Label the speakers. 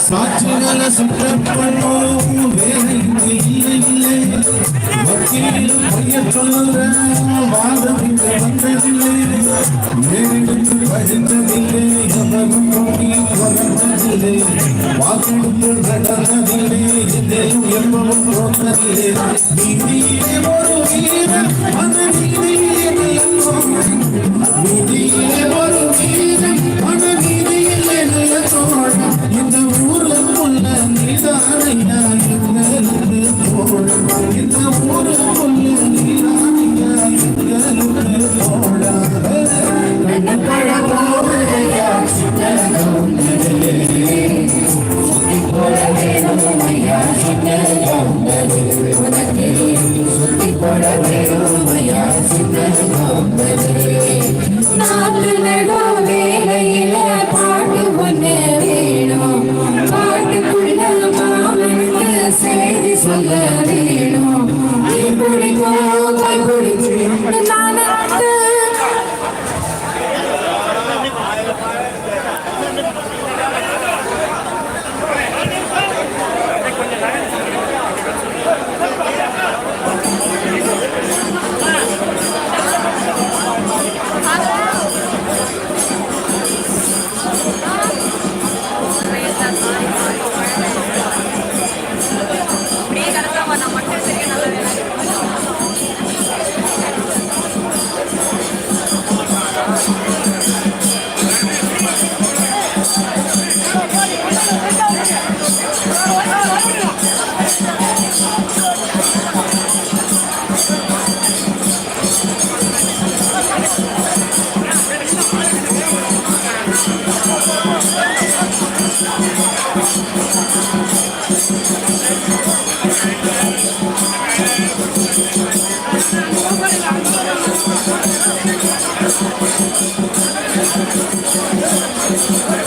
Speaker 1: சாட்சிகள சுற்றப்பட்டோ இல்லை வக்கீல் பைய சொல்லுற வாதம் இங்கு வந்ததில்லை நேரிடுத்து பழிந்ததில்லை எவரும் நோக்கி வளர்ந்ததில்லை வாக்கெடுத்து நடந்ததில்லை எதையும் எப்பவும் தோன்றதில்லை நீதியே ஒரு வீரன் அந்த நீதியே நீதியே ஒரு வீரன் அந்த நீதியில் நல்ல தோழன் இந்த ஊருக்குள்ள நீதானையா எங்களுக்கு தோழன் இந்த ஊருக்குள்ள நீதானையா எங்களுக்கு தோழன்
Speaker 2: நாட்டு நட வேலையில பாட்டு ஒண்ணு வேணும் பாட்டுக்குள்ள மாமனுக்கு செய்தி சொல்ல வேணும்
Speaker 1: Thank you.